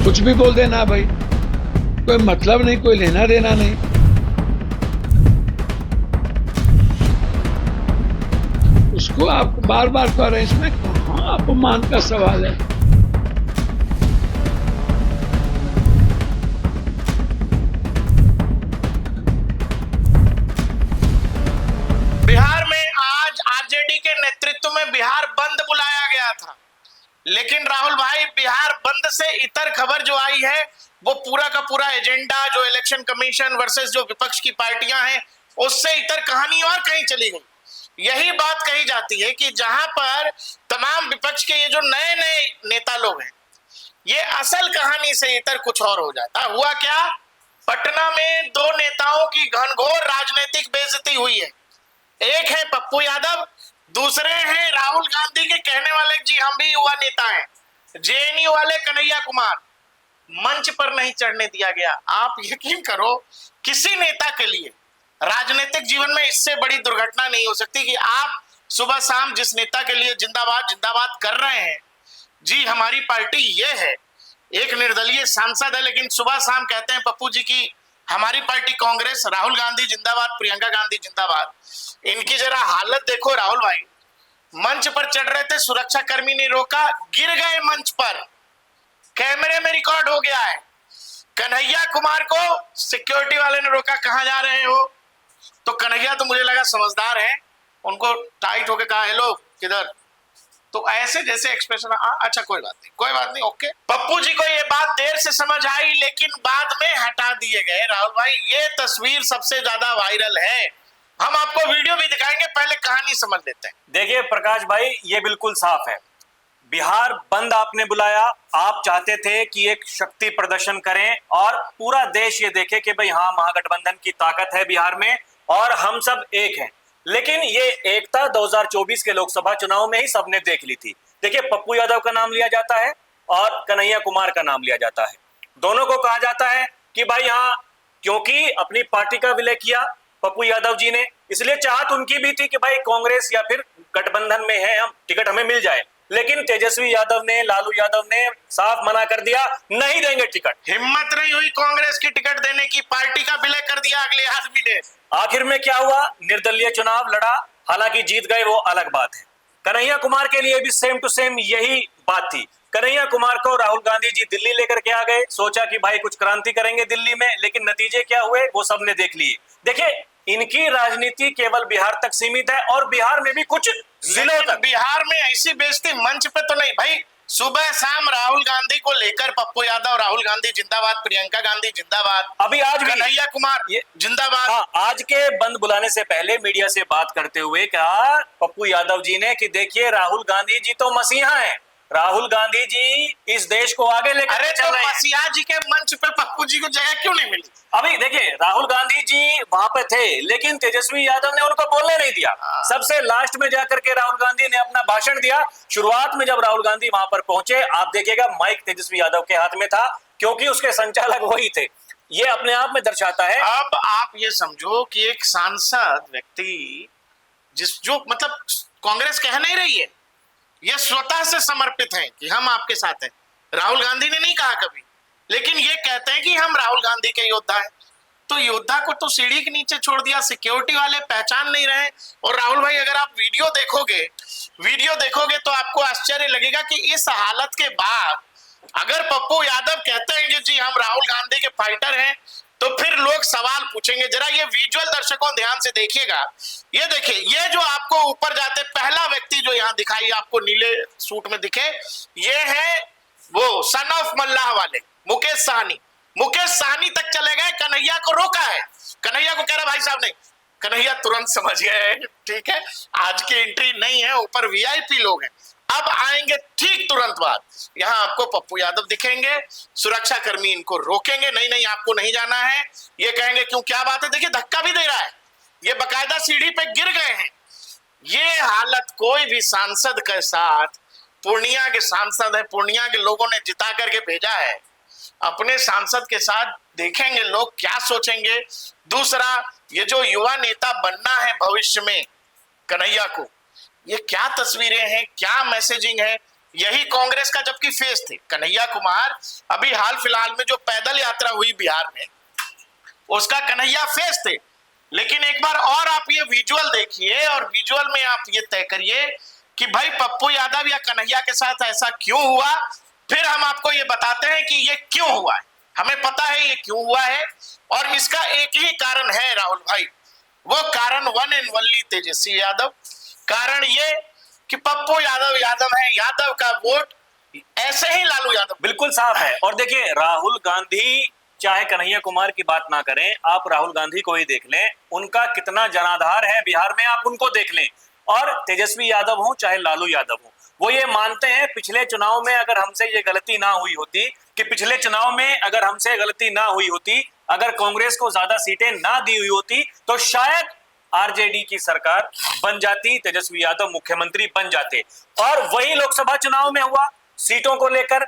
कुछ भी बोल देना भाई, कोई मतलब नहीं, कोई लेना देना नहीं। उसको आप बार बार कह रहे हैं, इसमें कहाँ अपमान का सवाल है। बिहार में आज आरजेडी के नेतृत्व में बिहार बंद बुलाया गया था, लेकिन राहुल भाई बिहार बंद से इतर खबर जो आई है वो पूरा का पूरा एजेंडा जो इलेक्शन कमीशन वर्सेस जो विपक्ष की पार्टियां हैं उससे इतर कहानी और कहीं चली गई। यही बात कही जाती है कि जहां पर तमाम विपक्ष के ये जो नए नए नेता लोग हैं, ये असल कहानी से इतर कुछ और हो जाता। हुआ क्या, पटना में दो नेताओं की घनघोर राजनीतिक बेइज्जती हुई है। एक है पप्पू यादव, दूसरे हैं राहुल गांधी के कहने वाले जी हम भी युवा नेता हैं, जेएनयू वाले कन्हैया कुमार। मंच पर नहीं चढ़ने दिया गया। आप यकीन करो, किसी नेता के लिए राजनीतिक जीवन में इससे बड़ी दुर्घटना नहीं हो सकती कि आप सुबह शाम जिस नेता के लिए जिंदाबाद जिंदाबाद कर रहे हैं, जी हमारी पार्टी ये है, एक निर्दलीय सांसद है, लेकिन सुबह शाम कहते हैं पप्पू जी की हमारी पार्टी कांग्रेस, राहुल गांधी जिंदाबाद, प्रियंका गांधी जिंदाबाद। इनकी जरा हालत देखो राहुल भाई, मंच पर चढ़ रहे थे, सुरक्षा कर्मी ने रोका, गिर गए मंच पर, कैमरे में रिकॉर्ड हो गया है। कन्हैया कुमार को सिक्योरिटी वाले ने रोका, कहां जा रहे हो? तो कन्हैया तो मुझे लगा समझदार है, उनको टाइट होके कहा हेलो किधर, तो ऐसे जैसे एक्सप्रेशन, अच्छा कोई बात नहीं, ओके। पप्पू जी को ये बात देर से समझ आई, लेकिन बाद में हटा दिए गए। राहुल भाई ये तस्वीर सबसे ज्यादा वायरल है, हम आपको वीडियो भी दिखाएंगे, पहले कहानी समझ लेते हैं। देखिए प्रकाश भाई, ये बिल्कुल साफ है, बिहार बंद आपने बुलाया, आप चाहते थे कि एक शक्ति प्रदर्शन करें और पूरा देश ये देखे कि भाई हाँ महागठबंधन की ताकत है बिहार में और हम सब एक हैं। लेकिन ये एकता 2024 के लोकसभा चुनाव में ही सबने देख ली थी। देखिए पप्पू यादव का नाम लिया जाता है और कन्हैया कुमार का नाम लिया जाता है, दोनों को कहा जाता है कि भाई हाँ, क्योंकि अपनी पार्टी का विलय किया पप्पू यादव जी ने, इसलिए चाहत उनकी भी थी कि भाई कांग्रेस या फिर गठबंधन में है हम, टिकट हमें मिल जाए। लेकिन तेजस्वी यादव ने, लालू यादव ने साफ मना कर दिया, नहीं देंगे टिकट। हिम्मत नहीं हुई कांग्रेस की टिकट देने की, पार्टी का विलय कर दिया अगले आदमी ने। आखिर में क्या हुआ, निर्दलीय चुनाव लड़ा, हालांकि जीत गए वो अलग बात है। कन्हैया कुमार के लिए भी सेम टू सेम यही बात थी। कन्हैया कुमार को राहुल गांधी जी दिल्ली लेकर के आ गए, सोचा कि भाई कुछ क्रांति करेंगे दिल्ली में, लेकिन नतीजे क्या हुए वो सबने देख लिए। देखिए इनकी राजनीति केवल बिहार तक सीमित है और बिहार में भी कुछ जिलों तक। बिहार में ऐसी बेइज्जती मंच पे तो नहीं भाई, सुबह शाम राहुल गांधी को लेकर पप्पू यादव, राहुल गांधी जिंदाबाद, प्रियंका गांधी जिंदाबाद, अभी आज भी कन्हैया कुमार जिंदाबाद। हाँ, आज के बंद बुलाने से पहले मीडिया से बात करते हुए कहा पप्पू यादव जी ने कि देखिए राहुल गांधी जी तो मसीहा हैं, राहुल गांधी जी इस देश को आगे लेकर चल रहे हैं। मसीहा जी के मंच पे पप्पू जी को जगह क्यों नहीं मिली? अभी देखिए राहुल गांधी जी वहां पे थे, लेकिन तेजस्वी यादव ने उनको बोलने नहीं दिया। सबसे लास्ट में जाकर के राहुल गांधी ने अपना भाषण दिया। शुरुआत में जब राहुल गांधी वहां पर पहुंचे, आप देखिएगा माइक तेजस्वी यादव के हाथ में था, क्योंकि उसके संचालक वही थे। ये अपने आप में दर्शाता है। अब आप ये समझो कि एक सांसद व्यक्ति जो मतलब कांग्रेस कह नहीं रही है, ये स्वतः से समर्पित हैं कि हम आपके साथ हैं। राहुल गांधी ने नहीं कहा कभी, लेकिन ये कहते हैं कि हम राहुल गांधी के योद्धा हैं। तो योद्धा को तो सीढ़ी के नीचे छोड़ दिया, सिक्योरिटी वाले पहचान नहीं रहे। और राहुल भाई अगर आप वीडियो देखोगे तो आपको आश्चर्य लगेगा कि इस हालत के बाद अगर पप्पू यादव कहते हैं कि जी हम राहुल गांधी के फाइटर हैं, तो फिर लोग सवाल पूछेंगे। जरा ये विजुअल दर्शकों ध्यान से देखिएगा, ये देखिए, ये जो आपको ऊपर जाते पहला व्यक्ति जो यहाँ दिखाई आपको नीले सूट में दिखे, ये है वो सन ऑफ मल्लाह वाले मुकेश सहनी। मुकेश सहनी तक चले गए, कन्हैया को रोका है, कन्हैया को कह रहा भाई साहब नहीं, कन्हैया तुरंत समझ गए ठीक है आज की एंट्री नहीं है, ऊपर वीआईपी लोग हैं। अब आएंगे ठीक तुरंत बाद, यहाँ आपको पप्पू यादव दिखेंगे, सुरक्षा कर्मी इनको रोकेंगे, नहीं आपको नहीं जाना है। ये कहेंगे क्यों, क्या बात है, देखिए धक्का भी दे रहा है, ये बकायदा सीढ़ी पे गिर गए हैं। ये हालत कोई भी सांसद के साथ, पूर्णिया के सांसद है, पूर्णिया के लोगों ने जिता करके भेजा है, अपने सांसद के साथ देखेंगे लोग क्या सोचेंगे। दूसरा, ये जो युवा नेता बनना है भविष्य में कन्हैया को, ये क्या तस्वीरें हैं, क्या मैसेजिंग है, यही कांग्रेस का जबकि फेस थे। कन्हैया कुमार अभी हाल फिलहाल में जो पैदल यात्रा हुई बिहार में, उसका कन्हैया फेस थे। लेकिन एक बार और आप ये विजुअल देखिए और विजुअल में आप ये तय करिए कि भाई पप्पू यादव या कन्हैया के साथ ऐसा क्यों हुआ। फिर हम आपको ये बताते हैं कि ये क्यों हुआ है। हमें पता है ये क्यों हुआ है और इसका एक ही कारण है राहुल भाई, वो कारण one and only Tejashwi Yadav. कारण ये कि पप्पू यादव है, यादव का वोट ऐसे ही लालू यादव। बिल्कुल साफ है। और देखिए राहुल गांधी चाहे कन्हैया कुमार की बात ना करें, आप राहुल गांधी को ही देख लें, उनका कितना जनाधार है बिहार में, आप उनको देख लें। और तेजस्वी यादव हो चाहे लालू यादव हो, वो ये मानते हैं पिछले चुनाव में अगर हमसे ये गलती ना हुई होती, कि पिछले चुनाव में अगर हमसे गलती ना हुई होती, अगर कांग्रेस को ज्यादा सीटें ना दी हुई होती, तो शायद आरजेडी की सरकार बन जाती, तेजस्वी यादव मुख्यमंत्री बन जाते। और वही लोकसभा चुनाव में हुआ, सीटों को लेकर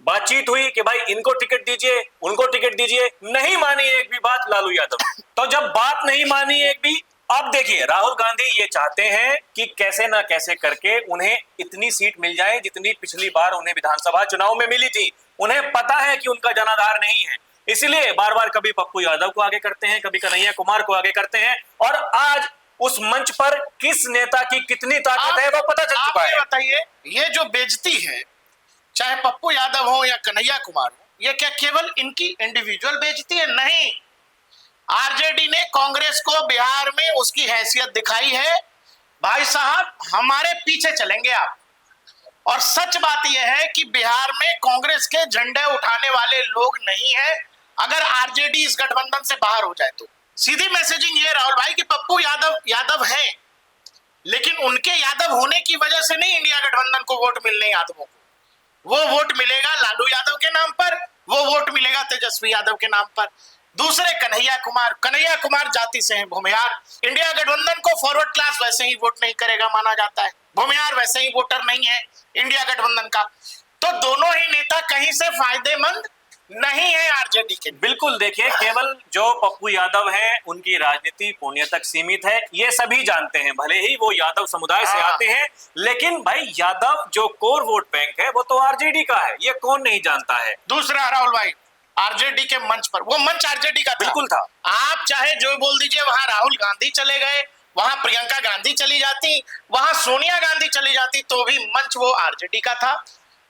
बातचीत हुई कि भाई इनको टिकट दीजिए, उनको टिकट दीजिए, नहीं मानी एक भी बात लालू यादव। तो जब बात नहीं मानी एक भी, अब देखिए राहुल गांधी ये चाहते हैं कि कैसे ना कैसे करके उन्हें इतनी सीट मिल जाए जितनी पिछली बार उन्हें विधानसभा चुनाव में मिली थी। उन्हें पता है कि उनका जनाधार नहीं है, इसलिए बार बार कभी पप्पू यादव को आगे करते हैं, कभी कन्हैया कुमार को आगे करते हैं। और आज उस मंच पर किस नेता की कितनी ताकत है वो पता चल चुका है। बताइए, ये जो बेइज्जती है, चाहे पप्पू यादव हो या कन्हैया कुमार हो, ये क्या केवल इनकी इंडिविजुअल बेइज्जती है? नहीं, आरजेडी ने कांग्रेस को बिहार में उसकी हैसियत दिखाई है। भाई साहब हमारे पीछे चलेंगे आप। और सच बात यह है कि बिहार में कांग्रेस के झंडे उठाने वाले लोग नहीं है अगर आरजेडी इस गठबंधन से बाहर हो जाए तो। सीधी मैसेजिंग ये राहुल भाई कि पप्पू यादव हैं, लेकिन उनके यादव होने की वजह से नहीं इंडिया गठबंधन को वोट मिलने यादवों को। वो वोट मिलेगा लालू यादव के नाम पर, वो वोट मिलेगा तेजस्वी यादव के नाम पर। दूसरे कन्हैया कुमार जाति से हैं, भूमिहार। इंडिया गठबंधन को फॉरवर्ड क्लास वैसे ही वोट नहीं करेगा माना जाता है, भूमिहार वैसे ही वोटर नहीं है इंडिया गठबंधन का। तो दोनों ही नेता कहीं से फायदेमंद नहीं है आरजेडी के। बिल्कुल, देखिए केवल जो पप्पू यादव हैं उनकी राजनीति पुण्य तक सीमित है, ये सभी जानते हैं, भले ही वो यादव समुदाय से आते हैं, लेकिन भाई यादव जो कोर वोट बैंक है वो तो आरजेडी का है, ये कौन नहीं जानता है। दूसरा राहुल भाई, आरजेडी के मंच पर, वो मंच आरजेडी का बिल्कुल था। आप चाहे जो बोल दीजिए, वहां राहुल गांधी चले गए, वहां प्रियंका गांधी चली जाती, वहां सोनिया गांधी चली जाती, तो भी मंच वो आरजेडी का था।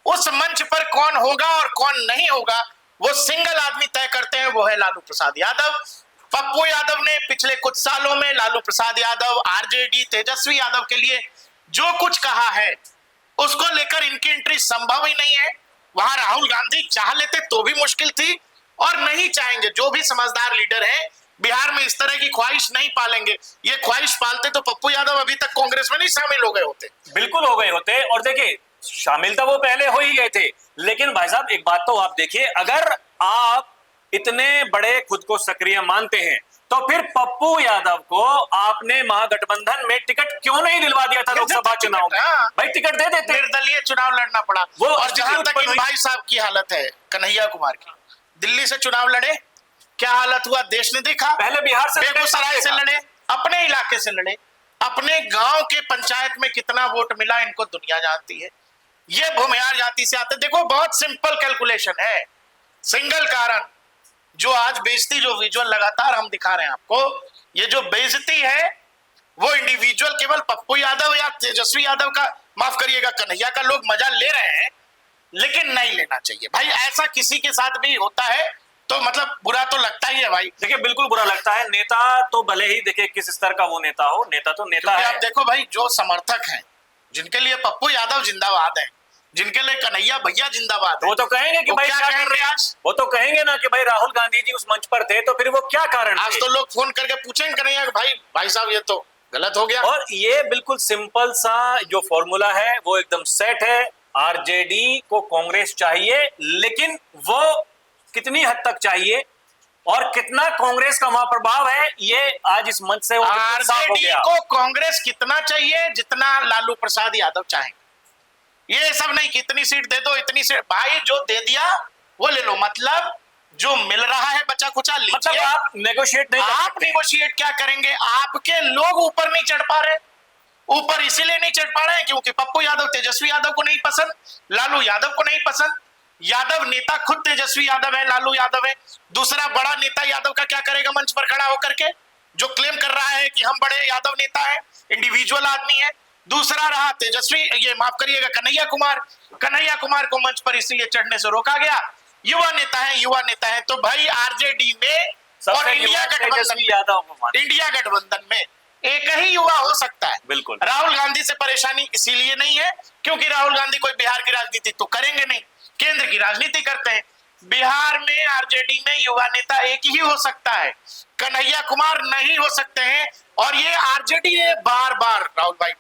उस मंच पर कौन होगा और कौन नहीं होगा वो सिंगल आदमी तय करते हैं, वो है लालू प्रसाद यादव। पप्पू यादव ने पिछले कुछ सालों में लालू प्रसाद यादव, आरजेडी, तेजस्वी यादव के लिए जो कुछ कहा है उसको लेकर इनकी एंट्री संभव ही नहीं है। वहां राहुल गांधी चाह लेते तो भी मुश्किल थी और नहीं चाहेंगे। जो भी समझदार लीडर हैं बिहार में इस तरह की ख्वाहिश नहीं पालेंगे। ये ख्वाहिश पालते तो पप्पू यादव अभी तक कांग्रेस में नहीं शामिल हो गए होते। बिल्कुल हो गए होते। और देखिए शामिल तो वो पहले हो ही गए थे, लेकिन भाई साहब एक बात तो आप देखिए, अगर आप इतने बड़े खुद को सक्रिय मानते हैं तो फिर पप्पू यादव को आपने महागठबंधन में टिकट क्यों नहीं दिलवा दिया था लोकसभा चुनाव में? भाई टिकट दे देते। निर्दलीय चुनाव लड़ना पड़ा। वो और जहां तक इन भाई साहब की हालत है, कन्हैया कुमार की, दिल्ली से चुनाव लड़े, क्या हालत हुआ देश ने देखा। पहले बिहार से, बेगूसराय से लड़े, अपने इलाके से लड़े, अपने गांव के पंचायत में कितना वोट मिला इनको दुनिया जानती है। ये भूमिहार जाति से आते। देखो बहुत सिंपल कैलकुलेशन है, सिंगल कारण जो आज बेइज्जती, जो विजुअल लगातार हम दिखा रहे हैं आपको, ये जो बेइज्जती है वो इंडिविजुअल केवल पप्पू यादव या तेजस्वी यादव का, माफ करिएगा कन्हैया का, लोग मजा ले रहे हैं, लेकिन नहीं लेना चाहिए भाई। ऐसा किसी के साथ भी होता है तो मतलब बुरा तो लगता ही है भाई। देखिए बिल्कुल बुरा लगता है। नेता तो भले ही देखिए किस स्तर का वो नेता हो, नेता तो नेता है। आप देखो भाई, जो समर्थक हैं जिनके लिए पप्पू यादव जिंदाबाद है, जिनके लिए कन्हैया भैया जिंदाबाद, वो तो कहेंगे कि भाई क्या कर रहे हैं आज। वो तो कहेंगे ना कि भाई राहुल गांधी जी उस मंच पर थे तो फिर वो क्या कारण आज थे? तो लोग फोन करके पूछेंगे कन्हैया भाई साहब ये तो गलत हो गया। और ये बिल्कुल सिंपल सा जो फॉर्मूला है वो एकदम सेट है। आरजेडी को कांग्रेस चाहिए, लेकिन वो कितनी हद तक चाहिए और कितना कांग्रेस का वहां प्रभाव है, ये आज इस मंच से आरजेडी को कांग्रेस कितना चाहिए जितना लालू प्रसाद यादव चाहे। ये सब नहीं कितनी सीट दे दो, इतनी सीट, भाई जो दे दिया वो ले लो। मतलब जो मिल रहा है बचा खुचा लीजिए। मतलब आप नेगोशिएट नहीं कर सकते। आप नेगोशिएट क्या करेंगे? आपके लोग ऊपर नहीं चढ़ पा रहे, ऊपर इसीलिए नहीं चढ़ पा रहे हैं क्योंकि पप्पू यादव तेजस्वी यादव को नहीं पसंद, लालू यादव को नहीं पसंद। यादव नेता खुद तेजस्वी यादव है, लालू यादव है। दूसरा बड़ा नेता यादव का क्या करेगा मंच पर खड़ा होकर के, जो क्लेम कर रहा है कि हम बड़े यादव नेता है, इंडिविजुअल आदमी है। दूसरा रहा तेजस्वी, ये माफ करिएगा, कन्हैया कुमार को मंच पर इसलिए चढ़ने से रोका गया। युवा नेता है। तो भाई आरजेडी में और इंडिया गठबंधन में एक ही युवा हो सकता है। बिल्कुल। राहुल गांधी से परेशानी इसीलिए नहीं है क्योंकि राहुल गांधी कोई बिहार की राजनीति तो करेंगे नहीं, केंद्र की राजनीति करते हैं। बिहार में आरजेडी में युवा नेता एक ही हो सकता है, कन्हैया कुमार नहीं हो सकते हैं। और ये आरजेडी ने बार बार राहुल भाई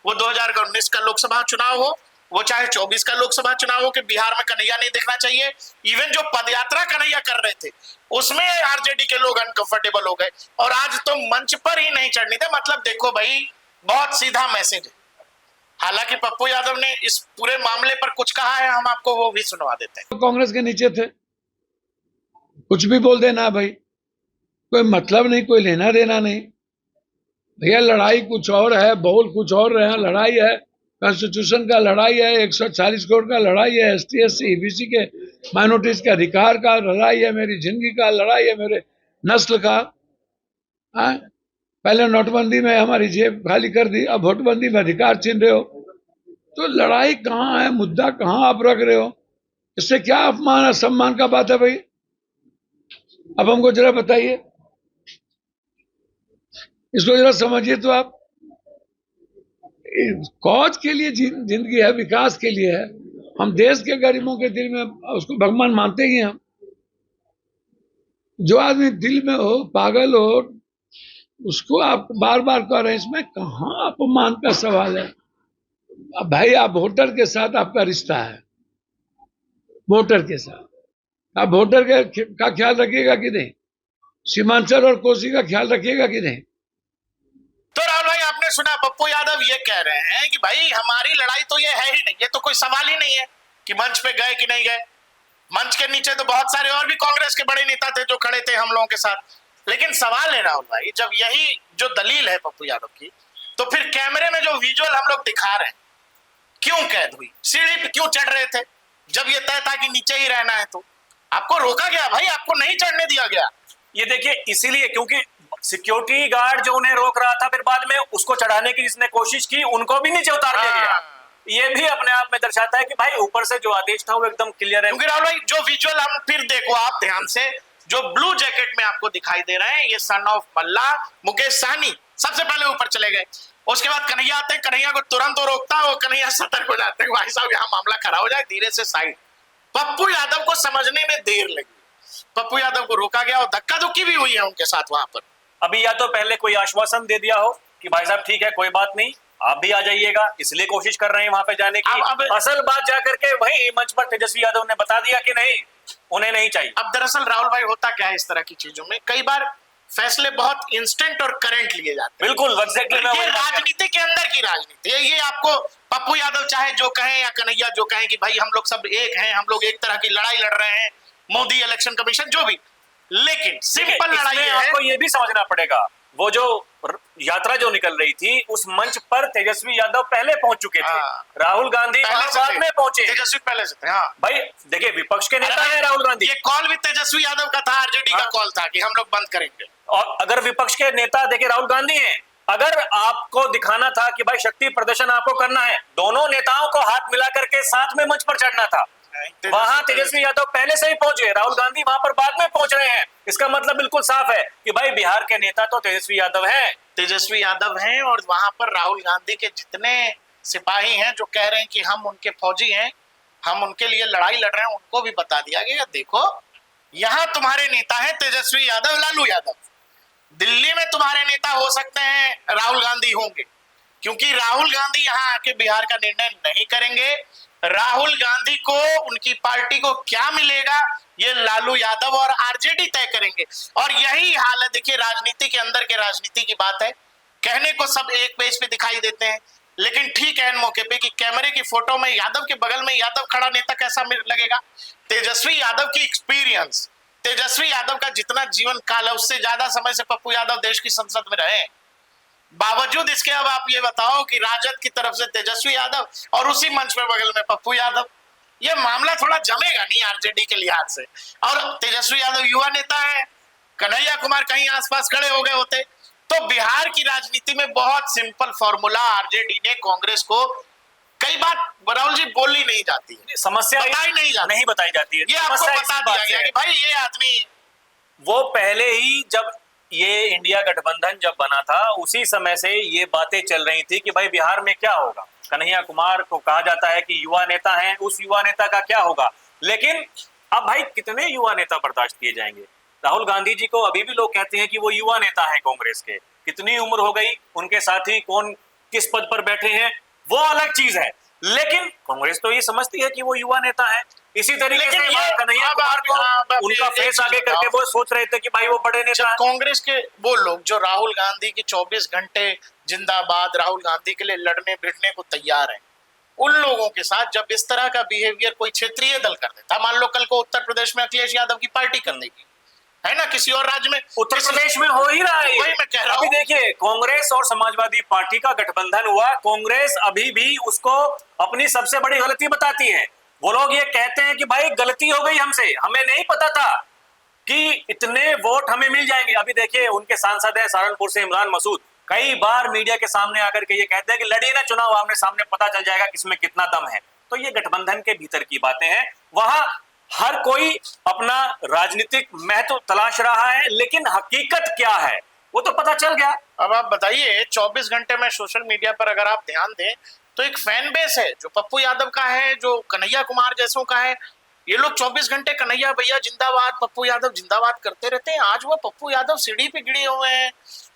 वो 2019 का लोकसभा चुनाव हो, वो चाहे 24 का लोकसभा चुनाव हो, कि बिहार में कन्हैया नहीं दिखना चाहिए। इवन जो पदयात्रा कन्हैया कर रहे थे उसमें आरजेडी के लोग अनकंफर्टेबल हो गए और आज तो मंच पर ही नहीं चढ़ने थे। मतलब देखो भाई, बहुत सीधा मैसेज है। हालांकि पप्पू यादव ने इस पूरे मामले पर कुछ कहा है, हम आपको वो भी सुनवा देते हैं। कांग्रेस के नीचे थे, कुछ भी बोल देना भाई, कोई मतलब नहीं, कोई लेना देना नहीं भैया। लड़ाई कुछ और है, बोल कुछ और रहे हैं। लड़ाई है कॉन्स्टिट्यूशन का, लड़ाई है 140 करोड़ का, लड़ाई है ST SC EBC के माइनॉरिटीज के अधिकार का, लड़ाई है मेरी जिंदगी का, लड़ाई है मेरे नस्ल का। पहले नोटबंदी में हमारी जेब खाली कर दी, अब वोटबंदी में अधिकार छीन रहे हो। तो लड़ाई कहाँ है, मुद्दा कहाँ आप रख रहे हो? इससे क्या अपमान है, सम्मान का बात है भाई? अब हमको जरा बताइए, इसको जरा समझिए तो आप। कौज के लिए जिंदगी है, विकास के लिए है। हम देश के गरीबों के दिल में उसको भगवान मानते ही हम। जो आदमी दिल में हो, पागल हो, उसको आप बार बार कह रहे हैं, इसमें कहाँ अपमान का सवाल है? अब भाई आप वोटर के साथ आपका रिश्ता है, वोटर के साथ आप वोटर का ख्याल रखिएगा कि नहीं? सीमांचल और कोसी का ख्याल रखिएगा कि नहीं? तो राहुल भाई, आपने सुना पप्पू यादव ये कह रहे हैं कि भाई हमारी लड़ाई तो ये है ही नहीं, ये तो कोई सवाल ही नहीं है कि मंच पे गए कि नहीं गए। मंच के नीचे तो बहुत सारे और भी कांग्रेस के बड़े नेता थे जो खड़े थे हम लोगों के साथ। लेकिन सवाल है राहुल भाई, जब यही जो दलील है पप्पू यादव की, तो फिर कैमरे में जो विजुअल हम लोग दिखा रहे हैं, क्यों कैद हुई? सीढ़ी पे क्यों चढ़ रहे थे जब ये तय था कि नीचे ही रहना है? तो आपको रोका गया भाई, आपको नहीं चढ़ने दिया गया। ये देखिए, इसीलिए क्योंकि सिक्योरिटी गार्ड जो उन्हें रोक रहा था, फिर बाद में उसको चढ़ाने की जिसने कोशिश की उनको भी नीचे उतार दिया गया। ये भी अपने आप में दर्शाता है कि भाई ऊपर से जो आदेश था वो एकदम क्लियर है। क्योंकि राहुल भाई, जो विजुअल हम फिर देखो आप ध्यान से, जो ब्लू जैकेट में आपको दिखाई दे रहे हैं, ये सन ऑफ मल्ला मुकेश सहनी सबसे पहले ऊपर चले गए। उसके बाद कन्हैया आते हैं, कन्हैया को तुरंत रोकता है, वो कन्हैया सतर्क हो जाते हैं, भाई साहब यहाँ मामला खड़ा हो जाए, धीरे से साइड। पप्पू यादव को समझने में देर लगी, पप्पू यादव को रोका गया और धक्का धुक्की भी हुई है उनके साथ वहां पर। अभी या तो पहले कोई आश्वासन दे दिया हो कि भाई साहब ठीक है, कोई बात नहीं, आप भी आ जाइएगा, इसलिए कोशिश कर रहे हैं वहां पे जाने की। अब असल बात जाकर के वही मंच पर तेजस्वी यादव ने बता दिया कि नहीं, उन्हें नहीं चाहिए। अब दरअसल राहुल भाई, होता क्या है इस तरह की चीजों में, कई बार फैसले बहुत इंस्टेंट और करंट लिए जाते हैं। बिल्कुल एग्जैक्टली, ये राजनीति के अंदर की राजनीति है। ये आपको पप्पू यादव चाहे जो कहें या कन्हैया जो कहें कि भाई हम लोग सब एक हैं, हम लोग एक तरह की लड़ाई लड़ रहे हैं, मोदी इलेक्शन कमीशन जो भी, लेकिन सिंपल लड़ाई है। आपको ये भी समझना पड़ेगा, वो जो यात्रा जो निकल रही थी उस मंच पर तेजस्वी यादव पहले पहुंच चुके थे। राहुल गांधी बाद में पहुंचे, तेजस्वी पहले से थे। हाँ भाई देखिए, विपक्ष के नेता है राहुल गांधी। ये कॉल भी तेजस्वी यादव का था, आरजेडी का कॉल था कि हम लोग बंद करेंगे। और अगर विपक्ष के नेता देखिए राहुल गांधी हैं, अगर आपको दिखाना था कि भाई शक्ति प्रदर्शन आपको करना है, दोनों नेताओं को हाथ मिला करके साथ में मंच पर चढ़ना था। वहां तेजस्वी यादव पहले से ही पहुंचे, राहुल गांधी वहां पर बाद में पहुंच रहे हैं। इसका मतलब बिल्कुल साफ है कि भाई बिहार के नेता तो तेजस्वी यादव हैं और वहां पर राहुल गांधी के जितने सिपाही हैं जो कह रहे हैं कि हम उनके फौजी हैं, हम उनके लिए लड़ाई लड़ रहे हैं, उनको भी बता दिया गया देखो यहाँ तुम्हारे नेता है तेजस्वी यादव, लालू यादव। दिल्ली में तुम्हारे नेता हो सकते हैं राहुल गांधी होंगे, क्योंकि राहुल गांधी यहाँ आके बिहार का निर्णय नहीं करेंगे। राहुल गांधी को, उनकी पार्टी को क्या मिलेगा ये लालू यादव और आरजेडी तय करेंगे। और यही हाल है, देखिए राजनीति के अंदर के राजनीति की बात है। कहने को सब एक पेज पे दिखाई देते हैं, लेकिन ठीक है मौके पे कि कैमरे की फोटो में यादव के बगल में यादव खड़ा नेता कैसा लगेगा। तेजस्वी यादव की एक्सपीरियंस, तेजस्वी यादव का जितना जीवन काल है उससे ज्यादा समय से पप्पू यादव देश की संसद में रहे। बावजूद इसके अब आप ये बताओ कि राजद की तरफ से तेजस्वी यादव और उसी मंच पर बगल में पप्पू यादव, ये मामला थोड़ा जमेगा नहीं आरजेडी के लिहाज से। और तेजस्वी यादव युवा नेता है, कन्हैया कुमार कहीं आसपास खड़े हो गए होते। तो बिहार की राजनीति में बहुत सिंपल फॉर्मूला आरजेडी ने कांग्रेस को, कई बात राहुल जी बोली नहीं जाती है, समस्या बताई नहीं बताई जाती है, ये आपको बता दिया गया कि भाई ये आदमी, वो पहले ही जब ये इंडिया गठबंधन जब बना था उसी समय से ये बातें चल रही थी कि भाई बिहार में क्या होगा। कन्हैया कुमार को कहा जाता है कि युवा नेता हैं, उस युवा नेता का क्या होगा। लेकिन अब भाई कितने युवा नेता बर्दाश्त किए जाएंगे। राहुल गांधी जी को अभी भी लोग कहते हैं कि वो युवा नेता हैं कांग्रेस के, कितनी उम्र हो गई, उनके साथी कौन किस पद पर बैठे हैं वो अलग चीज है, लेकिन कांग्रेस तो ये समझती है कि वो युवा नेता है। इसी तरीके से कन्हैया कुमार को उनका फेस आगे करके वो सोच रहे थे कि भाई वो बड़े नेता। कांग्रेस के वो लोग जो राहुल गांधी की 24 घंटे जिंदाबाद राहुल गांधी के लिए लड़ने भिड़ने को तैयार हैं, उन लोगों के साथ जब इस तरह का बिहेवियर कोई क्षेत्रीय दल कर देता, मान लो कल को उत्तर प्रदेश में अखिलेश यादव की पार्टी कर देगी, है ना, किसी और राज्य में, उत्तर प्रदेश में हो ही रहा है, वही मैं कह रहा हूं। अभी देखिए कांग्रेस और समाजवादी पार्टी का गठबंधन हुआ, कांग्रेस अभी भी उसको अपनी सबसे बड़ी गलती बताती है। वो लोग ये कहते हैं कि भाई गलती हो गई हमसे, हमें नहीं पता था कि इतने वोट हमें मिल जाएंगे। अभी देखिए उनके सांसद है सहारनपुर से इमरान मसूद, कई बार मीडिया के सामने आकर के ये कहते हैं कि लड़िए ना चुनाव, आमने सामने पता चल जाएगा किसमें कितना दम है। तो ये गठबंधन के भीतर की बातें हैं, वहां हर कोई अपना राजनीतिक महत्व तलाश रहा है, लेकिन हकीकत क्या है वो तो पता चल गया। अब आप बताइए 24 घंटे में सोशल मीडिया पर अगर आप ध्यान दें तो एक फैन बेस है जो पप्पू यादव का है, जो कन्हैया कुमार जैसों का है। ये लोग 24 घंटे कन्हैया भैया जिंदाबाद, पप्पू यादव जिंदाबाद करते रहते हैं। आज वो पप्पू यादव सीढ़ी पे गिरे हुए हैं,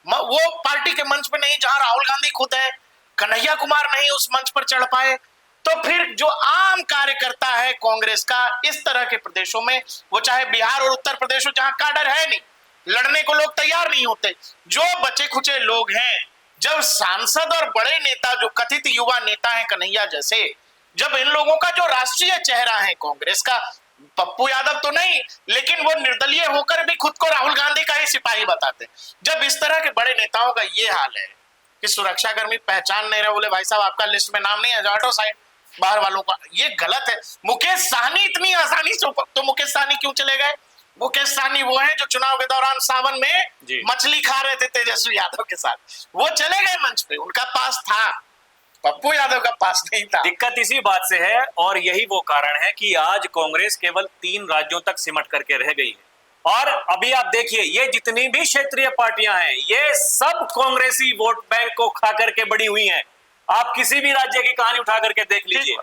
वो पार्टी के मंच पे नहीं जहां राहुल गांधी खुद है, कन्हैया कुमार नहीं उस मंच पर चढ़ पाए। तो फिर जो आम कार्यकर्ता है कांग्रेस का इस तरह के प्रदेशों में, वो चाहे बिहार और उत्तर प्रदेश हो जहां काडर है नहीं, लड़ने को लोग तैयार नहीं होते, जो बचे खुचे लोग हैं, जब सांसद और बड़े नेता जो कथित युवा नेता हैं कन्हैया जैसे, जब इन लोगों का जो राष्ट्रीय चेहरा है कांग्रेस का, पप्पू यादव तो नहीं लेकिन वो निर्दलीय होकर भी खुद को राहुल गांधी का ही सिपाही बताते, जब इस तरह के बड़े नेताओं का ये हाल है कि सुरक्षाकर्मी पहचान नहीं रहे, बोले भाई साहब आपका लिस्ट में नाम नहीं है, जाटो साइड बाहर वालों का, ये गलत है। मुकेश सहनी इतनी आसानी से, तो मुकेश सहनी क्यों चले गए? मुकेश सहनी वो हैं जो चुनाव के दौरान सावन में मछली खा रहे थे तेजस्वी यादव के साथ, वो चले गए मंच पे, उनका पास था, पप्पू यादव का पास नहीं था। दिक्कत इसी बात से है और यही वो कारण है कि आज कांग्रेस केवल 3 राज्यों तक सिमट करके रह गई है। और अभी आप देखिए ये जितनी भी क्षेत्रीय पार्टियां हैं ये सब कांग्रेसी वोट बैंक को खा करके बड़ी हुई हैं। आप किसी भी राज्य की कहानी उठा करके देख लीजिए,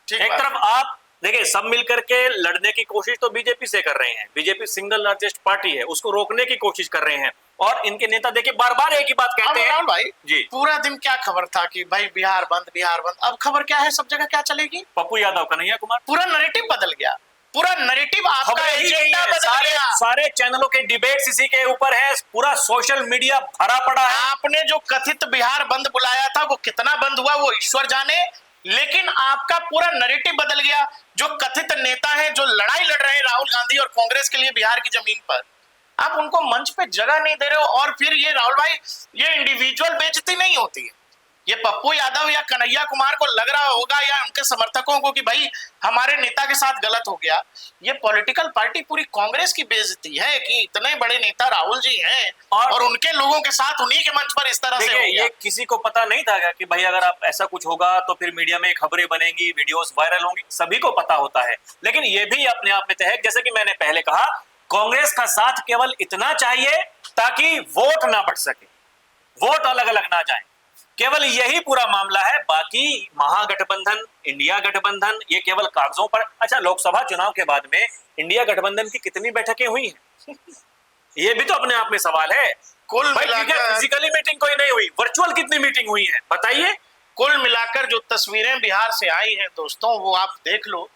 एक तरफ आप देखिए सब मिलकर के लड़ने की कोशिश तो बीजेपी से कर रहे हैं, बीजेपी सिंगल लार्जेस्ट पार्टी है, उसको रोकने की कोशिश कर रहे हैं और इनके नेता देखिए बार बार एक ही बात कहते हैं। भाई जी पूरा दिन क्या खबर था कि भाई बिहार बंद बिहार बंद, अब खबर क्या है, सब जगह क्या चलेगी, पप्पू यादव कन्हैया कुमार, पूरा नैरेटिव बदल गया, पूरा नैरेटिव आपका एजेंडा बदल गया। सारे चैनलों के डिबेट्स इसी के ऊपर है, पूरा सोशल मीडिया भरा पड़ा है। आपने जो कथित बिहार बंद बुलाया था वो कितना बंद हुआ वो ईश्वर जाने, लेकिन आपका पूरा नैरेटिव बदल गया। जो कथित नेता हैं जो लड़ाई लड़ रहे हैं राहुल गांधी और कांग्रेस के लिए बिहार की जमीन पर, आप उनको मंच पे जगह नहीं दे रहे हो। और फिर ये राहुल भाई ये इंडिविजुअल बेइज्जती नहीं होती है, ये पप्पू यादव या कन्हैया कुमार को लग रहा होगा या उनके समर्थकों को कि भाई हमारे नेता के साथ गलत हो गया, ये पॉलिटिकल पार्टी पूरी कांग्रेस की बेइज्जती है कि इतने बड़े नेता राहुल जी हैं और उनके लोगों के साथ उन्हीं के मंच पर इस तरह से हो गया। ये किसी को पता नहीं था कि भाई अगर आप ऐसा कुछ होगा तो फिर मीडिया में खबरें बनेंगी, वीडियोस वायरल होंगी, सभी को पता होता है। लेकिन ये भी अपने आप में तय है, जैसे कि मैंने पहले कहा, कांग्रेस का साथ केवल इतना चाहिए ताकि वोट ना बढ़ सके, वोट अलग अलग ना जाए, केवल यही पूरा मामला है। बाकी महागठबंधन, इंडिया गठबंधन, ये केवल कागजों पर। अच्छा, लोकसभा चुनाव के बाद में इंडिया गठबंधन की कितनी बैठकें हुई हैं ये भी तो अपने आप में सवाल है। कुल फिजिकली मीटिंग कोई नहीं हुई, वर्चुअल कितनी मीटिंग हुई है बताइए। कुल मिलाकर जो तस्वीरें बिहार से आई हैं दोस्तों, वो आप देख लो।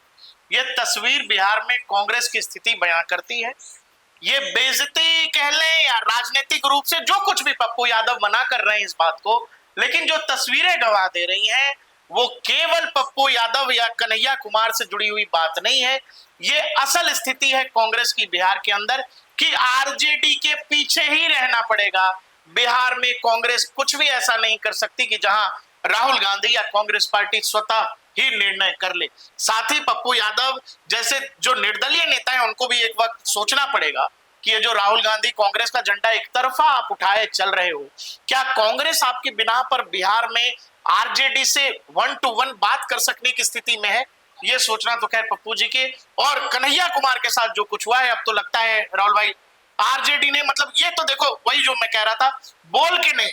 ये तस्वीर बिहार में कांग्रेस की स्थिति बयां करती है। ये बेइज्जती कह लें या राजनीतिक रूप से जो कुछ भी पप्पू यादव मना कर रहे हैं इस बात को, लेकिन जो तस्वीरें गवाह दे रही हैं वो केवल पप्पू यादव या कन्हैया कुमार से जुड़ी हुई बात नहीं है। ये असल स्थिति है कांग्रेस की बिहार के अंदर कि आरजेडी के पीछे ही रहना पड़ेगा, बिहार में कांग्रेस कुछ भी ऐसा नहीं कर सकती कि जहां राहुल गांधी या कांग्रेस पार्टी स्वतः ही निर्णय कर ले। साथ ही पप्पू यादव जैसे जो निर्दलीय नेता हैं उनको भी एक वक्त सोचना पड़ेगा कि ये जो राहुल गांधी कांग्रेस का झंडा एक तरफा आप उठाए चल रहे हो, क्या कांग्रेस आपकी बिना पर बिहार में आरजेडी से 1 to 1 बात कर सकने की स्थिति में है? ये सोचना तो खैर पप्पू जी के और कन्हैया कुमार के साथ जो कुछ हुआ है, अब तो लगता है राहुल भाई आरजेडी ने, मतलब ये तो देखो वही जो मैं कह रहा था, बोल के नहीं,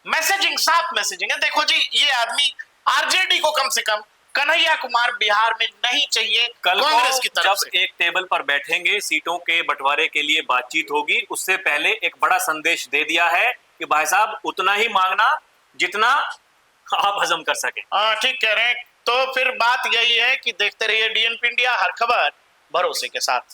मैसेजिंग, साफ मैसेजिंग है। देखो जी, ये आदमी आरजेडी को कम से कम कन्हैया कुमार बिहार में नहीं चाहिए। कल कांग्रेस की को तरफ जब से एक टेबल पर बैठेंगे, सीटों के बंटवारे के लिए बातचीत होगी, उससे पहले एक बड़ा संदेश दे दिया है कि भाई साहब उतना ही मांगना जितना आप हजम कर सके। हाँ ठीक कह रहे हैं। तो फिर बात यही है कि देखते रहिए डीएनपी इंडिया, हर खबर भरोसे के साथ।